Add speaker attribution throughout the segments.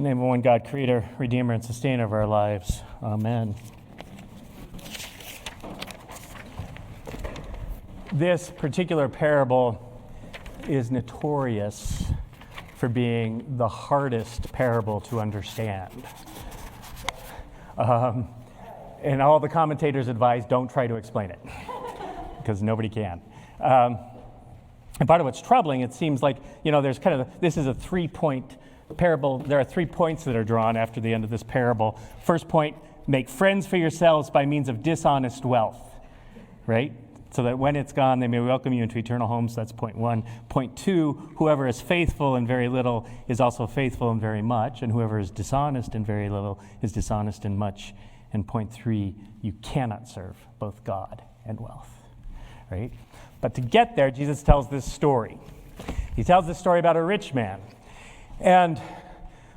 Speaker 1: the name of one God, Creator, Redeemer, and Sustainer of our lives. Amen. This particular parable is notorious for being the hardest parable to understand. And all the commentators advise don't try to explain it, because nobody can. And part of what's troubling, it seems like, there's this is a 3-point parable. There are 3 points that are drawn after the end of this parable. First point, make friends for yourselves by means of dishonest wealth, right? So that when it's gone, they may welcome you into eternal homes. That's point 1. Point 2, whoever is faithful in very little is also faithful in very much, and whoever is dishonest in very little is dishonest in much. And point 3, you cannot serve both God and wealth, right? But to get there, Jesus tells this story. He tells this story about a rich man. And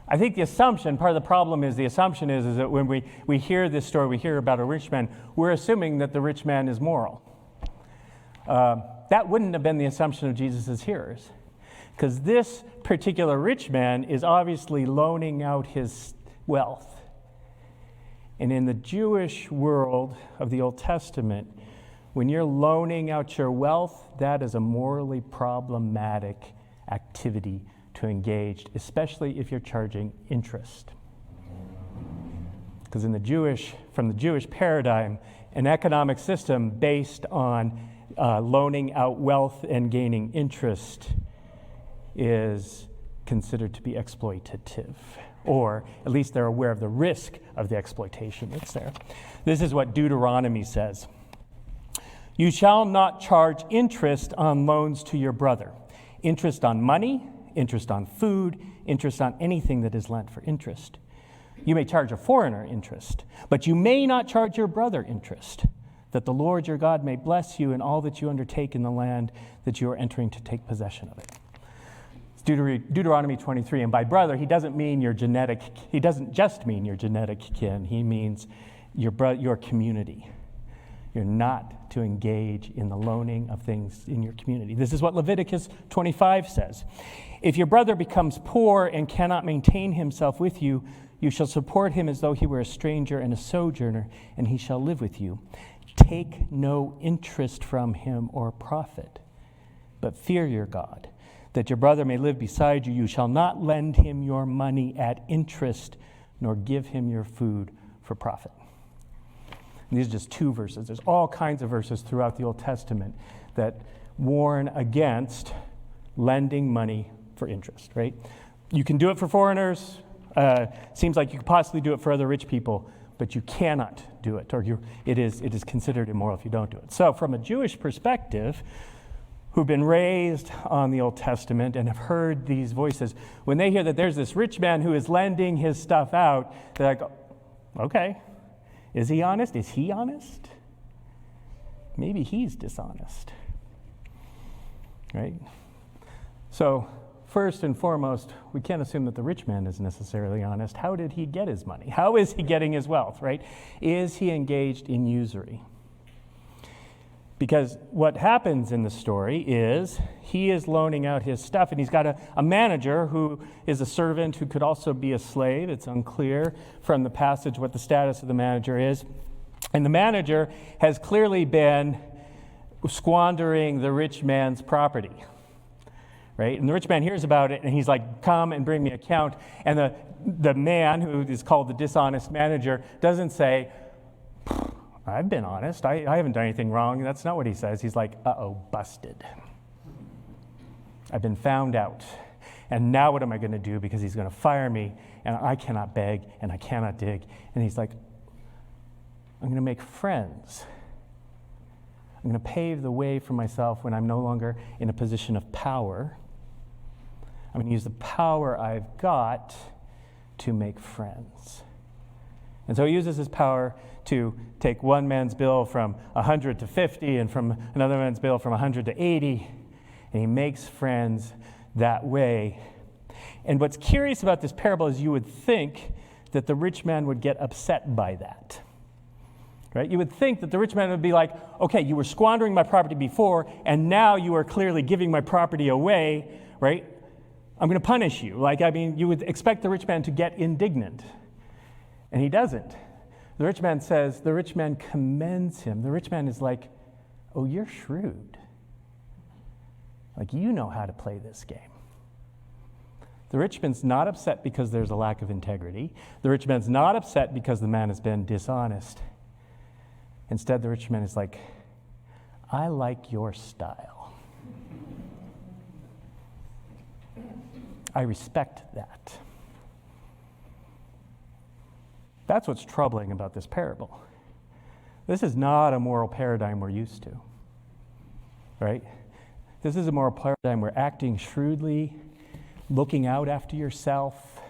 Speaker 1: I think part of the problem is that when we hear this story, we hear about a rich man, we're assuming that the rich man is moral. That wouldn't have been the assumption of Jesus' hearers, because this particular rich man is obviously loaning out his wealth. And in the Jewish world of the Old Testament, when you're loaning out your wealth, that is a morally problematic activity to engage, especially if you're charging interest. Because from the Jewish paradigm, an economic system based on loaning out wealth and gaining interest is considered to be exploitative, or at least they're aware of the risk of the exploitation that's there. This is what Deuteronomy says. You shall not charge interest on loans to your brother. Interest on money, interest on food, interest on anything that is lent for interest. You may charge a foreigner interest, but you may not charge your brother interest, that the Lord your God may bless you in all that you undertake in the land that you are entering to take possession of it. It's Deuteronomy 23, and by brother, he doesn't just mean your genetic kin, he means your community. You're not to engage in the loaning of things in your community. This is what Leviticus 25 says. If your brother becomes poor and cannot maintain himself with you, you shall support him as though he were a stranger and a sojourner, and he shall live with you. Take no interest from him or profit, but fear your God, that your brother may live beside you. You shall not lend him your money at interest, nor give him your food for profit. And these are just 2 verses. There's all kinds of verses throughout the Old Testament that warn against lending money for interest, right? You can do it for foreigners. Seems like you could possibly do it for other rich people, but you cannot do it, or it is considered immoral if you don't do it. So from a Jewish perspective, who've been raised on the Old Testament and have heard these voices, when they hear that there's this rich man who is lending his stuff out, they're like, okay, is he honest? Is he honest? Maybe he's dishonest, right? So first and foremost, we can't assume that the rich man is necessarily honest. How did he get his money? How is he getting his wealth, right? Is he engaged in usury? Because what happens in the story is he is loaning out his stuff, and he's got a manager who is a servant who could also be a slave. It's unclear from the passage what the status of the manager is. And the manager has clearly been squandering the rich man's property, right? And the rich man hears about it, and he's like, come and bring me account. And the man, who is called the dishonest manager, doesn't say, I've been honest. I haven't done anything wrong. That's not what he says. He's like, uh-oh, busted. I've been found out. And now what am I going to do? Because he's going to fire me, and I cannot beg, and I cannot dig. And he's like, I'm going to make friends. I'm going to pave the way for myself when I'm no longer in a position of power. I'm going to use the power I've got to make friends. And so he uses his power to take one man's bill from 100 to 50 and from another man's bill from 100 to 80, and he makes friends that way. And what's curious about this parable is you would think that the rich man would get upset by that, right? You would think that the rich man would be like, okay, you were squandering my property before, and now you are clearly giving my property away, right? I'm going to punish you. You would expect the rich man to get indignant. And he doesn't. The rich man commends him. The rich man is like, oh, you're shrewd. Like, you know how to play this game. The rich man's not upset because there's a lack of integrity. The rich man's not upset because the man has been dishonest. Instead, the rich man is like, I like your style. I respect that. That's what's troubling about this parable. This is not a moral paradigm we're used to, right? This is a moral paradigm where acting shrewdly, looking out after yourself,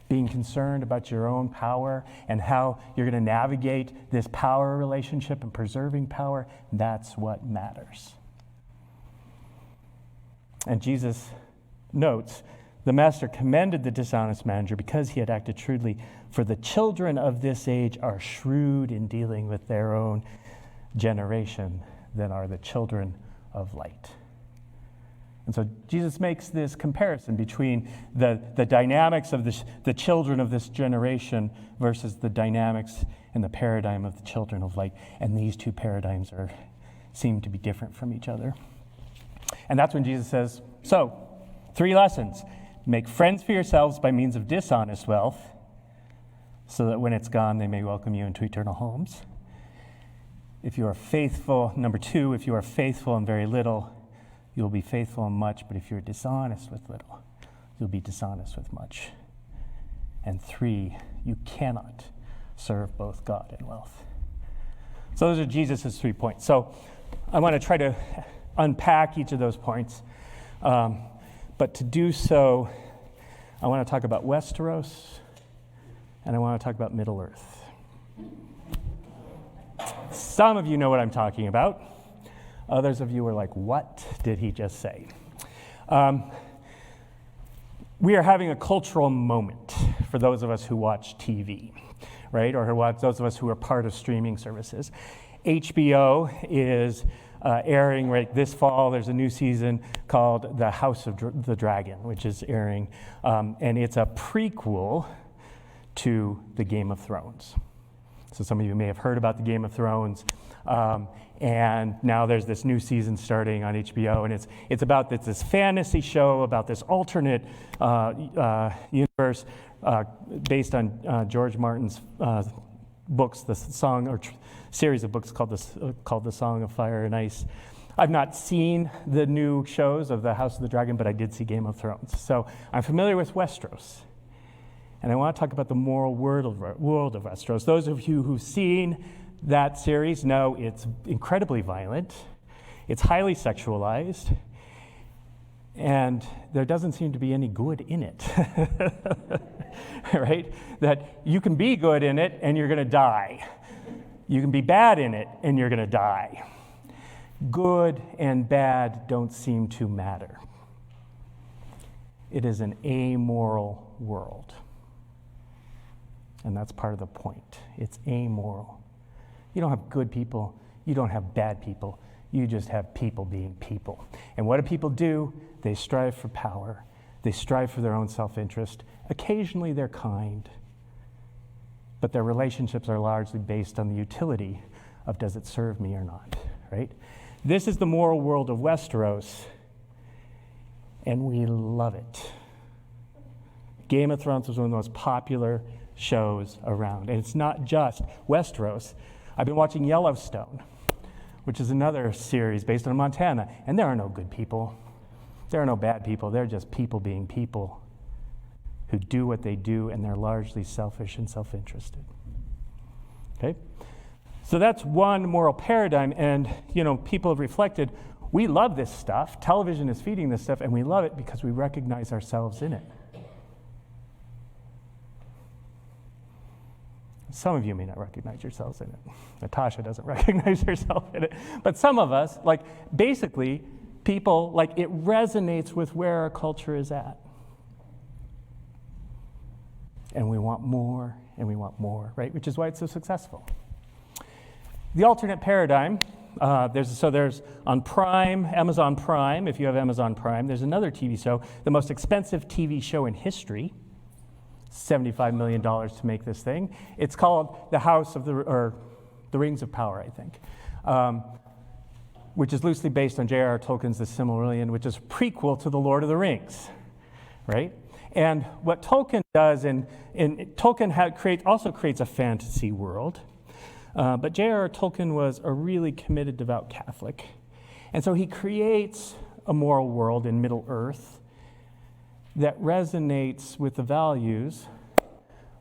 Speaker 1: being concerned about your own power and how you're going to navigate this power relationship and preserving power, that's what matters. And Jesus notes, the master commended the dishonest manager because he had acted shrewdly, for the children of this age are shrewd in dealing with their own generation than are the children of light. And so Jesus makes this comparison between the dynamics of the children of this generation versus the dynamics and the paradigm of the children of light. And these two paradigms seem to be different from each other. And that's when Jesus says, so, 3 lessons. Make friends for yourselves by means of dishonest wealth, so that when it's gone, they may welcome you into eternal homes. If you are faithful, number 2, if you are faithful in very little, you'll be faithful in much, but if you're dishonest with little, you'll be dishonest with much. And 3, you cannot serve both God and wealth. So those are Jesus' 3 points. So I want to try to unpack each of those points. But to do so, I want to talk about Westeros, and I want to talk about Middle Earth. Some of you know what I'm talking about. Others of you are like, what did he just say? We are having a cultural moment for those of us who watch TV, right? Or those of us who are part of streaming services. HBO is airing right this fall. There's a new season called The House of the Dragon, which is airing. And it's a prequel to the Game of Thrones. So some of you may have heard about the Game of Thrones. And now there's this new season starting on HBO, and it's about this fantasy show about this alternate universe based on George Martin's books, the song or series of books called The Song of Fire and Ice. I've not seen the new shows of the House of the Dragon, but I did see Game of Thrones. So I'm familiar with Westeros. And I want to talk about the moral world of Westeros. Those of you who've seen that series know it's incredibly violent. It's highly sexualized. And there doesn't seem to be any good in it. Right? That you can be good in it and you're going to die. You can be bad in it and you're going to die. Good and bad don't seem to matter. It is an amoral world. And that's part of the point. It's amoral. You don't have good people. You don't have bad people. You just have people being people. And what do people do? They strive for power. They strive for their own self-interest. Occasionally they're kind. But their relationships are largely based on the utility of does it serve me or not, right? This is the moral world of Westeros, and we love it. Game of Thrones was one of the most popular shows around. And it's not just Westeros. I've been watching Yellowstone, which is another series based on Montana, and there are no good people. There are no bad people. They're just people being people who do what they do, and they're largely selfish and self-interested. Okay? So that's one moral paradigm, and people have reflected, we love this stuff. Television is feeding this stuff, and we love it because we recognize ourselves in it. Some of you may not recognize yourselves in it. Natasha doesn't recognize herself in it. But some of us, basically, people, it resonates with where our culture is at. And we want more, and we want more, right? Which is why it's so successful. The alternate paradigm, There's on Prime, Amazon Prime, if you have Amazon Prime, there's another TV show, the most expensive TV show in history, $75 million to make this thing. It's called The Rings of Power, I think, which is loosely based on J.R.R. Tolkien's The Silmarillion, which is a prequel to The Lord of the Rings, right? And what Tolkien does, Tolkien also creates a fantasy world, but J.R.R. Tolkien was a really committed, devout Catholic. And so he creates a moral world in Middle-earth that resonates with the values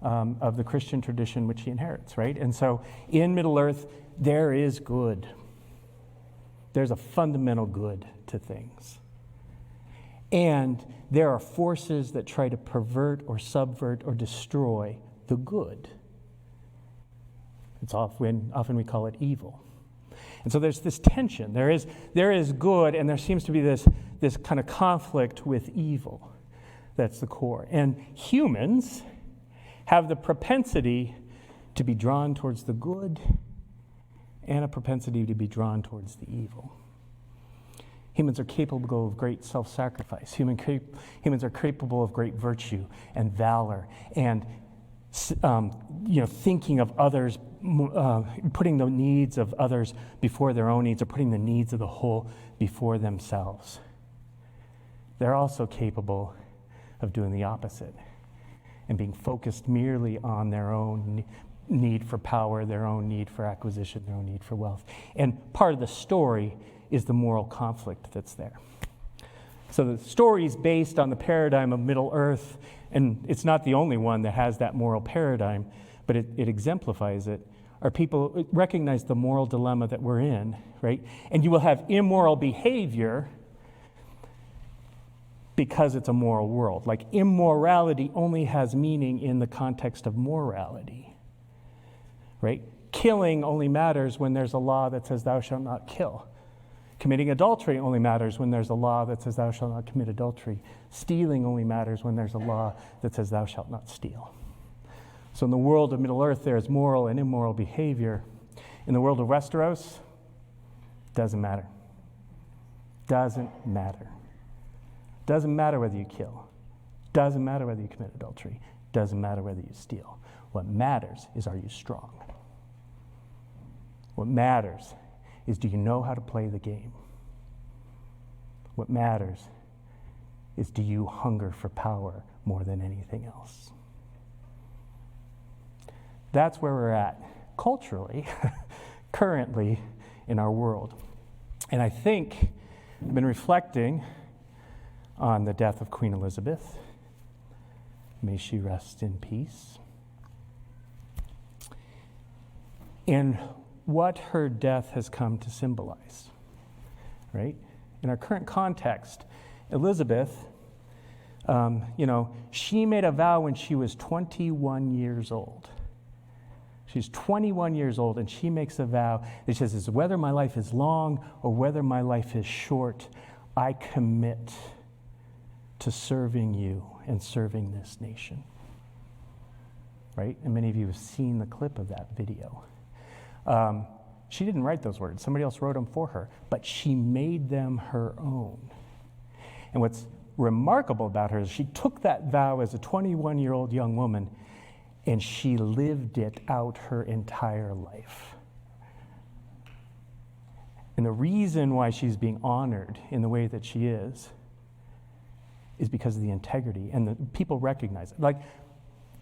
Speaker 1: of the Christian tradition which he inherits, right? And so in Middle-earth, there is good. There's a fundamental good to things. And there are forces that try to pervert or subvert or destroy the good. It's often we call it evil. And so there's this tension. There is good, and there seems to be this kind of conflict with evil. That's the core. And humans have the propensity to be drawn towards the good and a propensity to be drawn towards the evil. Humans are capable of great self-sacrifice. Humans are capable of great virtue and valor and thinking of others, putting the needs of others before their own needs, or putting the needs of the whole before themselves. They're also capable of doing the opposite and being focused merely on their own need for power, their own need for acquisition, their own need for wealth. And part of the story is the moral conflict that's there. So the story is based on the paradigm of Middle-earth, and it's not the only one that has that moral paradigm, but it exemplifies it. Our people recognize the moral dilemma that we're in, right? And you will have immoral behavior because it's a moral world. Like, immorality only has meaning in the context of morality, right? Killing only matters when there's a law that says thou shalt not kill. Committing adultery only matters when there's a law that says thou shalt not commit adultery. Stealing only matters when there's a law that says thou shalt not steal. So in the world of Middle-earth, there is moral and immoral behavior. In the world of Westeros, doesn't matter. Doesn't matter. Doesn't matter whether you kill. Doesn't matter whether you commit adultery. Doesn't matter whether you steal. What matters is, are you strong? What matters is, do you know how to play the game? What matters is, do you hunger for power more than anything else? That's where we're at culturally, currently in our world. And I think I've been reflecting on the death of Queen Elizabeth. May she rest in peace. And what her death has come to symbolize, right? In our current context, Elizabeth, she made a vow when she was 21 years old. She's 21 years old, and she makes a vow that says, whether my life is long or whether my life is short, I commit to serving you and serving this nation, right? And many of you have seen the clip of that video. She didn't write those words. Somebody else wrote them for her, but she made them her own. And what's remarkable about her is she took that vow as a 21-year-old young woman, and she lived it out her entire life. And the reason why she's being honored in the way that she is because of the integrity, and the people recognize it. Like,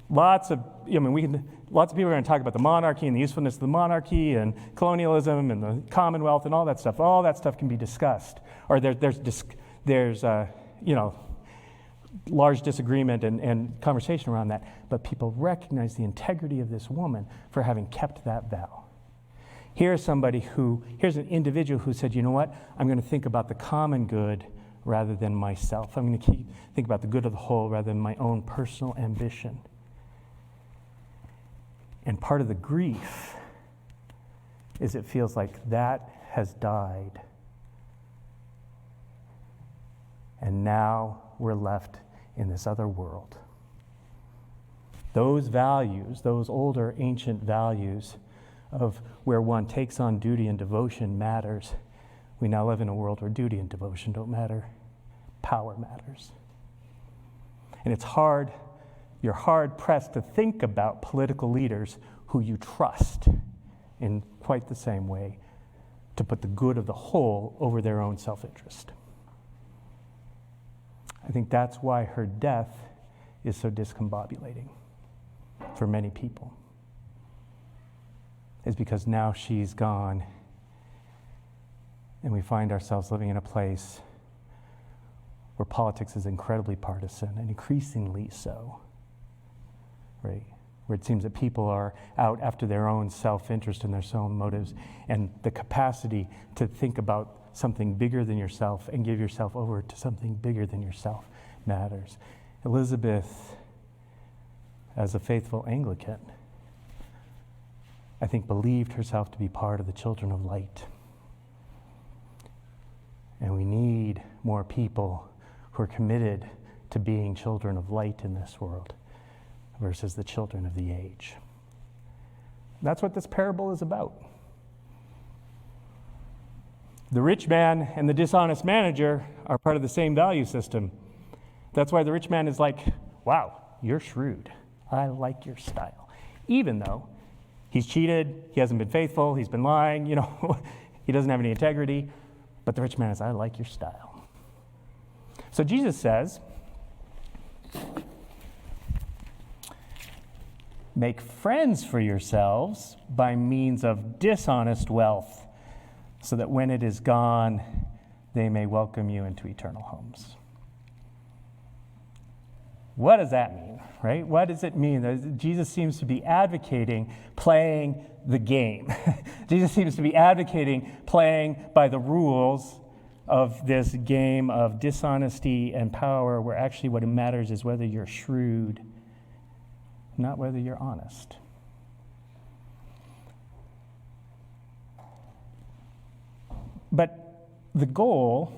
Speaker 1: lots of people are going to talk about the monarchy and the usefulness of the monarchy and colonialism and the Commonwealth and all that stuff. All that stuff can be discussed, or there's large disagreement and conversation around that. But people recognize the integrity of this woman for having kept that vow. Here's an individual who said, you know what? I'm going to think about the common good rather than myself. I'm going to think about the good of the whole rather than my own personal ambition. And part of the grief is it feels like that has died. And now we're left in this other world. Those values, those older ancient values of where one takes on duty and devotion matters. We now live in a world where duty and devotion don't matter. Power matters. And you're hard pressed to think about political leaders who you trust in quite the same way to put the good of the whole over their own self-interest. I think that's why her death is so discombobulating for many people. Is because now she's gone and we find ourselves living in a place where politics is incredibly partisan and increasingly so, right? Where it seems that people are out after their own self-interest and their own motives, and the capacity to think about something bigger than yourself and give yourself over to something bigger than yourself matters. Elizabeth, as a faithful Anglican, I think believed herself to be part of the children of light. And we need more people who are committed to being children of light in this world versus the children of the age. That's what this parable is about. The rich man and the dishonest manager are part of the same value system. That's why the rich man is like, wow, you're shrewd. I like your style. Even though he's cheated, he hasn't been faithful, he's been lying, he doesn't have any integrity. But the rich man is, I like your style. So Jesus says, make friends for yourselves by means of dishonest wealth, so that when it is gone, they may welcome you into eternal homes. What does that mean, right? What does it mean? Jesus seems to be advocating playing the game. Jesus seems to be advocating playing by the rules of this game of dishonesty and power, where actually what matters is whether you're shrewd, not whether you're honest. But the goal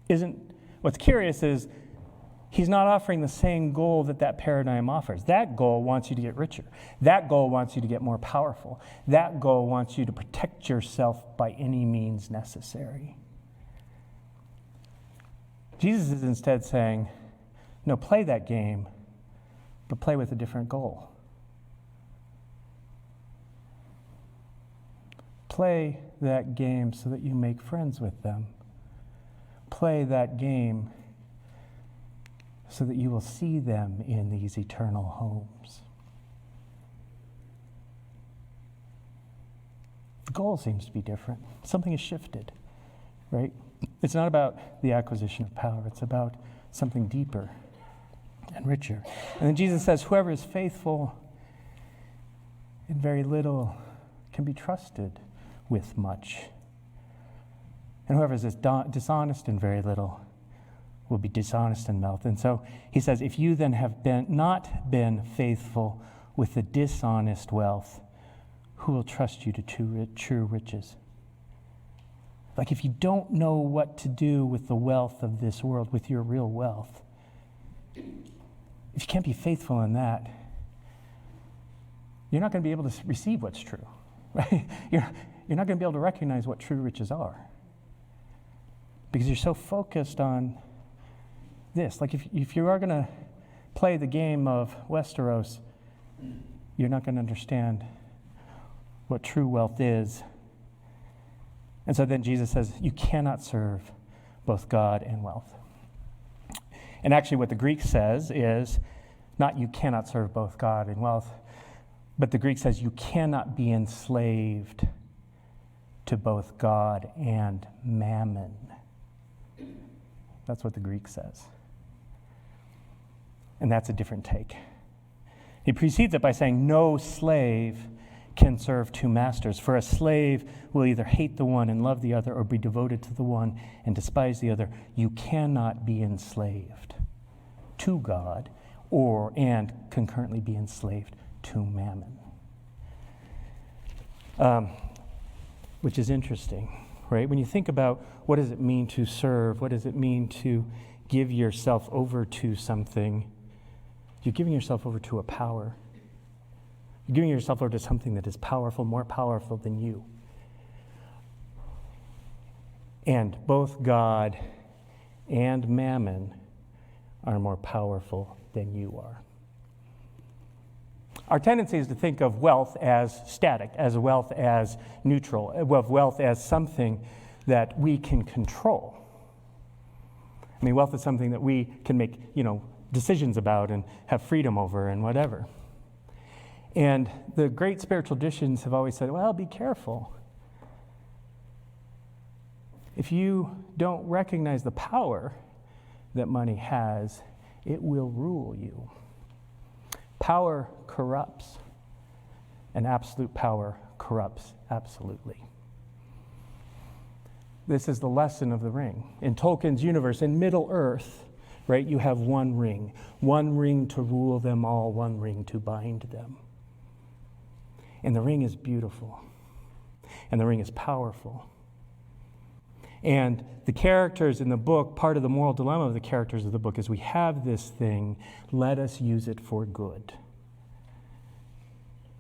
Speaker 1: isn't, what's curious is he's not offering the same goal that paradigm offers. That goal wants you to get richer. That goal wants you to get more powerful. That goal wants you to protect yourself by any means necessary. Jesus is instead saying, no, play that game, but play with a different goal. Play that game so that you make friends with them. Play that game so that you will see them in these eternal homes. The goal seems to be different. Something has shifted, right? It's not about the acquisition of power. It's about something deeper and richer. And then Jesus says, whoever is faithful in very little can be trusted with much. And whoever is dishonest in very little will be dishonest in wealth. And so he says, if you then have not been faithful with the dishonest wealth, who will trust you to true riches? Like if you don't know what to do with the wealth of this world, with your real wealth, if you can't be faithful in that, you're not going to be able to receive what's true, right? You're not going to be able to recognize what true riches are, because you're so focused on this. Like if you are going to play the game of Westeros, you're not going to understand what true wealth is. And so then Jesus says, you cannot serve both God and wealth. And actually what the Greek says is not you cannot serve both God and wealth, but the Greek says you cannot be enslaved to both God and mammon. That's what the Greek says. And that's a different take. He precedes it by saying no slave can serve two masters. For a slave will either hate the one and love the other, or be devoted to the one and despise the other. You cannot be enslaved to God and concurrently be enslaved to mammon. Which is interesting, right? When you think about what does it mean to serve, what does it mean to give yourself over to something, you're giving yourself over to a power, You're giving yourself over to something that is powerful, more powerful than you. And both God and mammon are more powerful than you are. Our tendency is to think of wealth as static, as wealth as neutral, of wealth as something that we can control. I mean, wealth is something that we can make, decisions about and have freedom over and whatever. And the great spiritual traditions have always said, well, be careful. If you don't recognize the power that money has, it will rule you. Power corrupts, and absolute power corrupts absolutely. This is the lesson of the ring. In Tolkien's universe, in Middle-earth, right, you have one ring to rule them all, one ring to bind them. And the ring is beautiful, and the ring is powerful. And the characters in the book, part of the moral dilemma of the characters of the book is we have this thing, let us use it for good.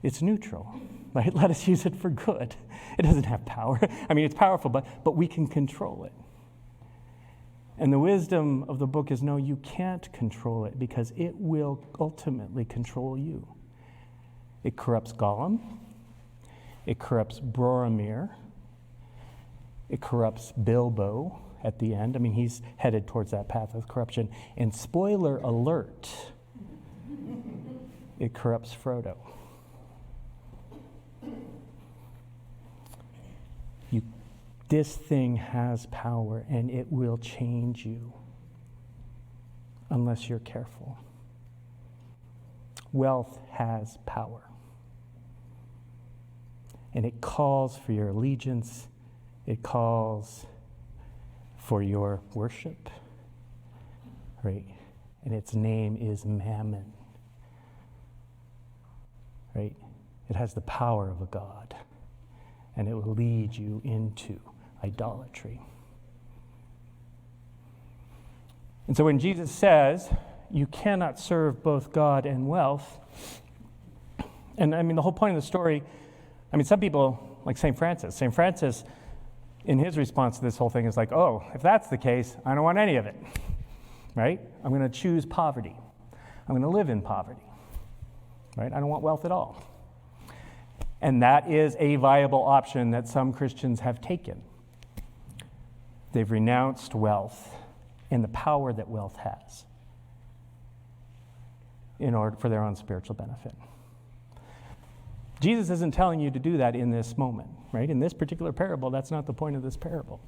Speaker 1: It's neutral, right? Let us use it for good. It doesn't have power. I mean, it's powerful, but we can control it. And the wisdom of the book is no, you can't control it because it will ultimately control you. It corrupts Gollum. It corrupts Boromir. It corrupts Bilbo at the end. I mean, he's headed towards that path of corruption. And spoiler alert, it corrupts Frodo. This thing has power, and it will change you unless you're careful. Wealth has power. And it calls for your allegiance. It calls for your worship, right? And its name is Mammon, right? It has the power of a god, and it will lead you into idolatry. And so when Jesus says, you cannot serve both God and wealth, and I mean, the whole point of the story, I mean, some people, like St. Francis, in his response to this whole thing is like, oh, if that's the case, I don't want any of it, right? I'm going to choose poverty. I'm going to live in poverty, right? I don't want wealth at all. And that is a viable option that some Christians have taken. They've renounced wealth and the power that wealth has in order for their own spiritual benefit. Jesus isn't telling you to do that in this moment, right? In this particular parable, that's not the point of this parable.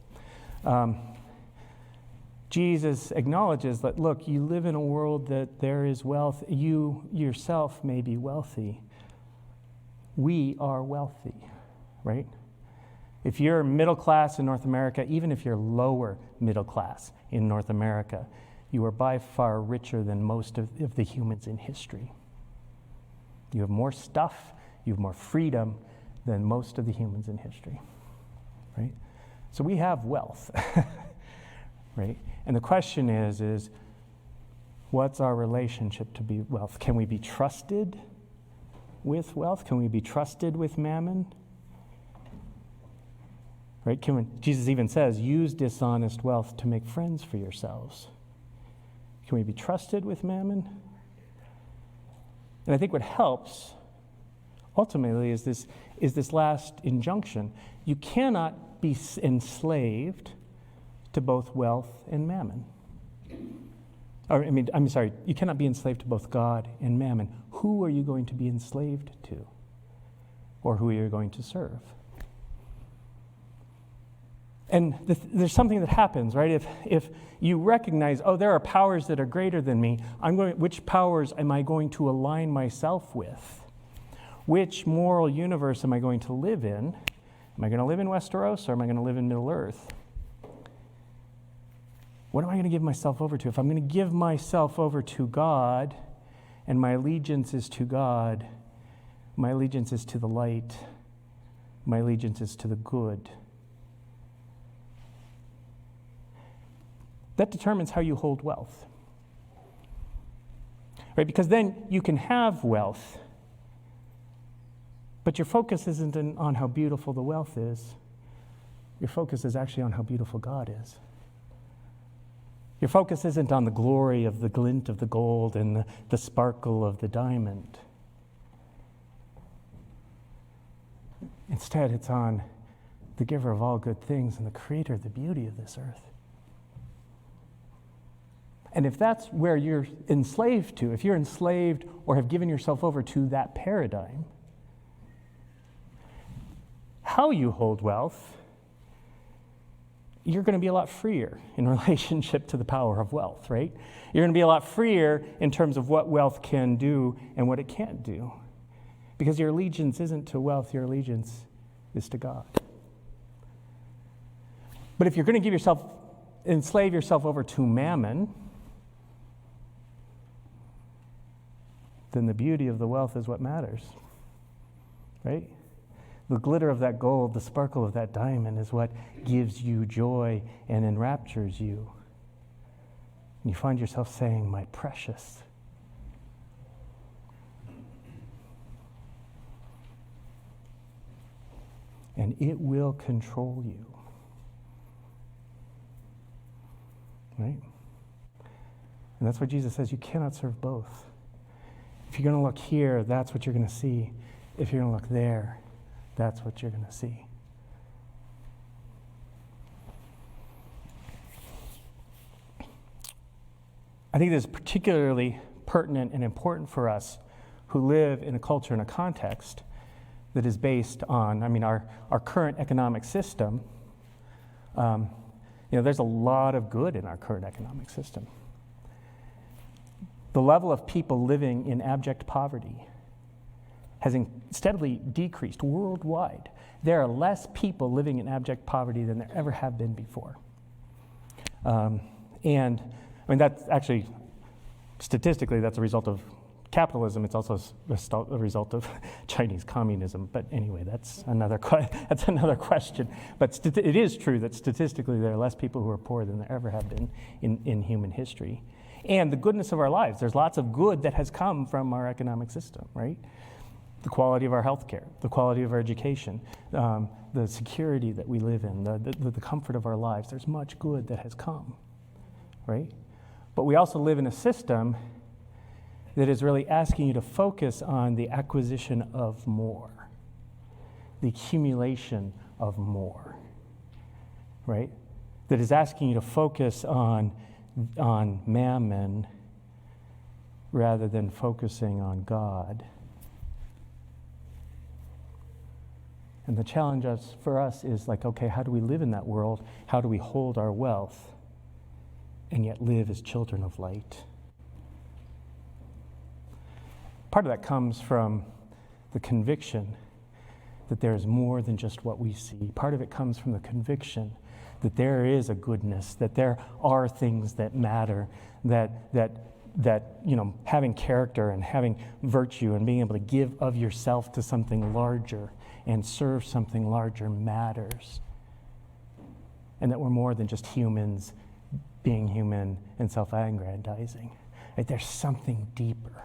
Speaker 1: Jesus acknowledges that, look, you live in a world that there is wealth. You yourself may be wealthy. We are wealthy, right? If you're middle class in North America, even if you're lower middle class in North America, you are by far richer than most of the humans in history. You have more stuff, you have more freedom than most of the humans in history, right? So we have wealth, right? And the question is what's our relationship to wealth? Can we be trusted with wealth? Can we be trusted with mammon? Right? Jesus even says, use dishonest wealth to make friends for yourselves. Can we be trusted with mammon? And I think what helps ultimately is this last injunction. You cannot be enslaved to both wealth and mammon. You cannot be enslaved to both God and mammon. Who are you going to be enslaved to? Or who are you going to serve? And there's something that happens, right? If you recognize, oh, there are powers that are greater than me, which powers am I going to align myself with? Which moral universe am I going to live in? Am I going to live in Westeros or am I going to live in Middle-earth? What am I going to give myself over to? If I'm going to give myself over to God and my allegiance is to God, my allegiance is to the light, my allegiance is to the good. That determines how you hold wealth. Right? Because then you can have wealth But your focus isn't on how beautiful the wealth is. Your focus is actually on how beautiful God is. Your focus isn't on the glory of the glint of the gold and the sparkle of the diamond. Instead, it's on the giver of all good things and the creator of the beauty of this earth. And if that's where you're enslaved to, if you're enslaved or have given yourself over to that paradigm, how you hold wealth, you're going to be a lot freer in relationship to the power of wealth, right? You're going to be a lot freer in terms of what wealth can do and what it can't do. Because your allegiance isn't to wealth, your allegiance is to God. But if you're going to enslave yourself over to mammon, then the beauty of the wealth is what matters, right? The glitter of that gold, the sparkle of that diamond is what gives you joy and enraptures you. And you find yourself saying, my precious. And it will control you. Right? And that's why Jesus says you cannot serve both. If you're going to look here, that's what you're going to see. If you're going to look there, that's what you're going to see. I think this is particularly pertinent and important for us who live in a culture and a context that is based on, our current economic system. There's a lot of good in our current economic system. The level of people living in abject poverty has steadily decreased worldwide. There are less people living in abject poverty than there ever have been before. That's actually, statistically, that's a result of capitalism. It's also a result of Chinese communism. But anyway, that's another question. But it is true that statistically there are less people who are poor than there ever have been in human history. And the goodness of our lives. There's lots of good that has come from our economic system, right? The quality of our healthcare, the quality of our education, the security that we live in, the comfort of our lives. There's much good that has come, right? But we also live in a system that is really asking you to focus on the acquisition of more, the accumulation of more, right? That is asking you to focus on mammon rather than focusing on God. And the challenge for us is okay, how do we live in that world? How do we hold our wealth and yet live as children of light? Part of that comes from the conviction that there is more than just what we see. Part of it comes from the conviction that there is a goodness, that there are things that matter, that having character and having virtue and being able to give of yourself to something larger and serve something larger matters. And that we're more than just humans being human and self-aggrandizing. Right? There's something deeper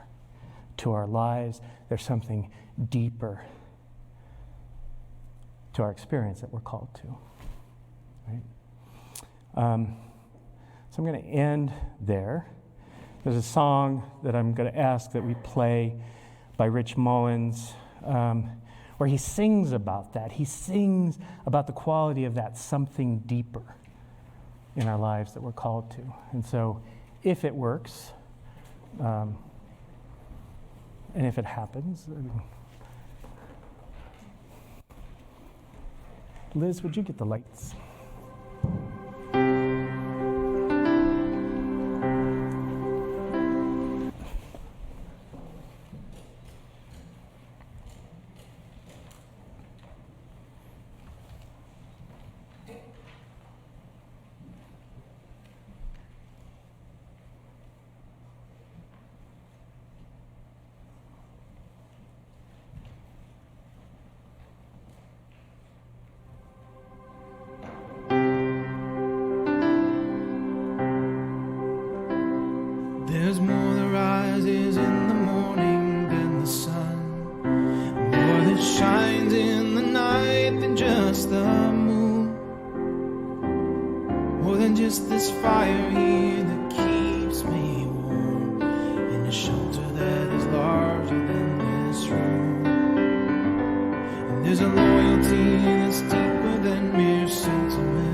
Speaker 1: to our lives. There's something deeper to our experience that we're called to. Right? So I'm going to end there. There's a song that I'm going to ask that we play by Rich Mullins, where he sings about that. He sings about the quality of that something deeper in our lives that we're called to. And so if it works, and if it happens, Liz, would you get the lights?
Speaker 2: just the moon, more than just this fire here that keeps me warm in a shelter that is larger than this room. And there's a loyalty that's deeper than mere sentiment.